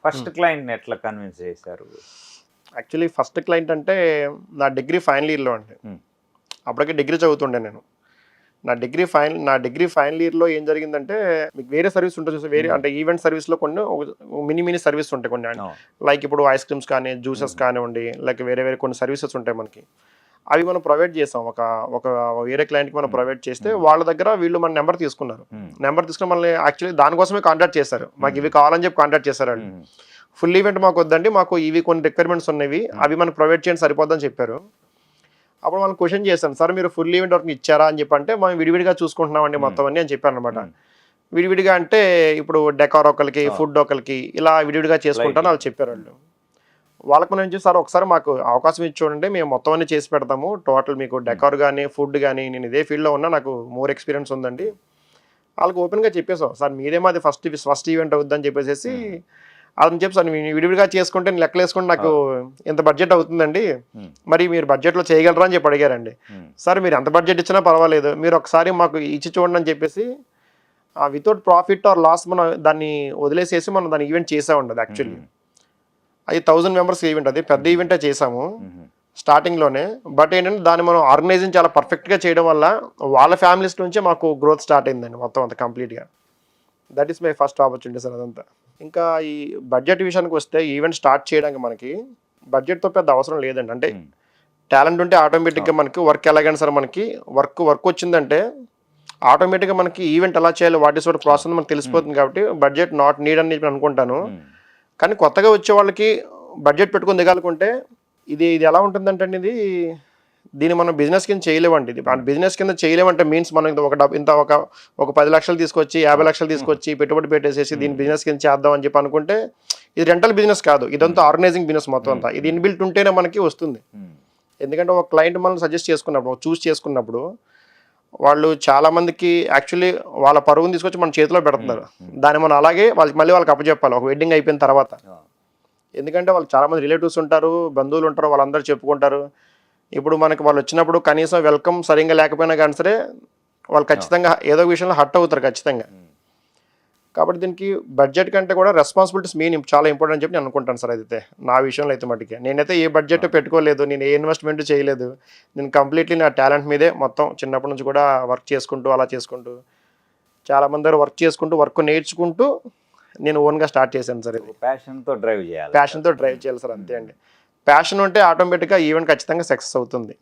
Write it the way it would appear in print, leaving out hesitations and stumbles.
First క్లయింట్ని ఎట్లా convince చేశారు? Actually first client అంటే నా డిగ్రీ ఫైనల్ ఇయర్లో అండి. అప్పటికే డిగ్రీ చదువుతుండే నేను. నా డిగ్రీ ఫైనల్ ఇయర్లో ఏం జరిగిందంటే, మీకు వేరే సర్వీస్ ఉంటుంది చూసి, వేరే అంటే ఈవెంట్ సర్వీస్లో కొన్ని మినీ సర్వీస్ ఉంటాయి కొన్ని. లైక్ ఇప్పుడు ఐస్ క్రీమ్స్ కానీ, జ్యూసెస్ కానివ్వండి, లైక్ వేరే కొన్ని సర్వీసెస్ ఉంటాయి మనకి. అవి మనం ప్రొవైడ్ చేసాం. ఒక వేరే క్లయింట్కి మనం ప్రొవైడ్ చేస్తే వాళ్ళ దగ్గర వీళ్ళు మన నెంబర్ తీసుకున్నారు. నెంబర్ తీసుకుని మనల్ని యాక్చువల్లీ దానికోసమే కాంటాక్ట్ చేశారు. మాకు ఇవి కావాలని చెప్పి కాంటాక్ట్ చేశారు వాళ్ళు. ఫుల్ ఈవెంట్ మాకు వద్దండి, మాకు ఇవి కొన్ని రిక్వైర్మెంట్స్ ఉన్నవి, అవి మనం ప్రొవైడ్ చేయండి సరిపోద్దని చెప్పారు. అప్పుడు మనం క్వశ్చన్ చేశాను, సార్ మీరు ఫుల్ ఈవెంట్ వరకు ఇచ్చారా అని చెప్పి. అంటే మనం విడివిడిగా చూసుకుంటున్నామండి మొత్తం అన్ని అని చెప్పాను అనమాట. విడివిడిగా అంటే ఇప్పుడు డెకార్ ఒకరికి, ఫుడ్ ఒకరికి, ఇలా విడివిడిగా చేసుకుంటాను వాళ్ళు చెప్పారు వాళ్ళు. వాళ్ళకి మనం ఏం చేస్తారు, ఒకసారి మాకు అవకాశం ఇచ్చి చూడండి, మేము మొత్తం అన్ని చేసి పెడతాము, టోటల్ మీకు డెకార్ కానీ ఫుడ్ కానీ, నేను ఇదే ఫీల్డ్లో ఉన్నా, నాకు మోర్ ఎక్స్పీరియన్స్ ఉందండి. వాళ్ళకి ఓపెన్గా చెప్పేసాం, సార్ మీదేమో అది ఫస్ట్ ఈవెంట్ అవుద్దని చెప్పేసి అని చెప్పి, సార్ విడివిడిగా చేసుకుంటే నేను లెక్కలు వేసుకుంటే నాకు ఇంత బడ్జెట్ అవుతుందండి, మరి మీరు బడ్జెట్లో చేయగలరా అని చెప్పి అడిగారండి. సార్ మీరు ఎంత బడ్జెట్ ఇచ్చినా పర్వాలేదు, మీరు ఒకసారి మాకు ఇచ్చి చూడండి అని చెప్పేసి వితౌట్ ప్రాఫిట్ ఆర్ లాస్ మనం దాన్ని వదిలేసేసి మనం దాన్ని ఈవెంట్ చేసామండి. అది యాక్చువల్లీ అది 1000 మెంబర్స్ ఈవెంట్, అది పెద్ద ఈవెంటే చేసాము స్టార్టింగ్లోనే. బట్ ఏంటంటే దాన్ని మనం ఆర్గనైజింగ్ చాలా పర్ఫెక్ట్గా చేయడం వల్ల వాళ్ళ ఫ్యామిలీస్ నుంచే మాకు గ్రోత్ స్టార్ట్ అయిందండి మొత్తం అంతా కంప్లీట్గా. That is my first opportunity sir అదంతా. ఇంకా ఈ బడ్జెట్ విషయానికి వస్తే, ఈవెంట్ స్టార్ట్ చేయడానికి మనకి బడ్జెట్తో పెద్ద అవసరం లేదండి. అంటే టాలెంట్ ఉంటే ఆటోమేటిక్గా మనకి వర్క్ ఎలాగైనా సరే, మనకి వర్క్ వచ్చిందంటే ఆటోమేటిక్గా మనకి ఈవెంట్ ఎలా చేయాలి, వాట్ ఈస్ వాట్ ప్రాసెస్ మనకు తెలిసిపోతుంది. కాబట్టి బడ్జెట్ నాట్ నీడ్ అని చెప్పి అనుకుంటాను. కానీ కొత్తగా వచ్చే వాళ్ళకి బడ్జెట్ పెట్టుకుని దిగాలనుకుంటే ఇది ఎలా ఉంటుందంటే అండి, దీన్ని మనం బిజినెస్ కింద చేయలేమండి. ఇది బిజినెస్ కింద చేయలేమంటే మీన్స్ మనం ఒక 10 లక్షలు తీసుకొచ్చి 50 లక్షలు తీసుకొచ్చి పెట్టుబడి పెట్టేసేసి దీన్ని బిజినెస్ కింద చేద్దాం అని చెప్పి అనుకుంటే ఇది రెంటల్ బిజినెస్ కాదు, ఇదంతా ఆర్గనైజింగ్ బిజినెస్ మొత్తం అంతా. ఇది ఇన్బిల్ట్ ఉంటేనే మనకి వస్తుంది. ఎందుకంటే ఒక క్లయింట్ మనం సజెస్ట్ చేసుకున్నప్పుడు, చూస్ చేసుకున్నప్పుడు, వాళ్ళు చాలా మందికి యాక్చువల్లీ వాళ్ళ పరుగుని తీసుకొచ్చి మన చేతిలో పెడుతున్నారు. దాన్ని మనం అలాగే వాళ్ళకి అప్పచెప్పాలి ఒక వెడ్డింగ్ అయిపోయిన తర్వాత. ఎందుకంటే వాళ్ళు చాలామంది రిలేటివ్స్ ఉంటారు, బంధువులు ఉంటారు, వాళ్ళందరూ చెప్పుకుంటారు. ఇప్పుడు మనకి వాళ్ళు వచ్చినప్పుడు కనీసం వెల్కమ్ సరిగ్గా లేకపోయినా కానీ సరే వాళ్ళు ఖచ్చితంగా ఏదో విషయంలో హర్ట్ అవుతారు ఖచ్చితంగా. కాబట్టి దీనికి బడ్జెట్ కంటే కూడా రెస్పాన్సిబిలిటీస్ చాలా ఇంపార్టెంట్ అని చెప్పి నేను అనుకుంటాను సార్. అయితే నా విషయంలో అయితే మటుకే నేనైతే ఏ బడ్జెట్ పెట్టుకోలేదు, నేను ఏ ఇన్వెస్ట్మెంట్ చేయలేదు. నేను కంప్లీట్లీ నా టాలెంట్ మీదే మొత్తం చిన్నప్పటి నుంచి కూడా వర్క్ చేసుకుంటూ, అలా చేసుకుంటూ, చాలామంది దగ్గర వర్క్ చేసుకుంటూ, వర్క్ నేర్చుకుంటూ నేను ఓన్గా స్టార్ట్ చేశాను సార్. ఇది ప్యాషన్తో డ్రైవ్ చేయాలి సార్, అంతే అండి. ప్యాషన్ ఉంటే ఆటోమేటిక్గా ఈవెంట్ ఖచ్చితంగా సక్సెస్ అవుతుంది.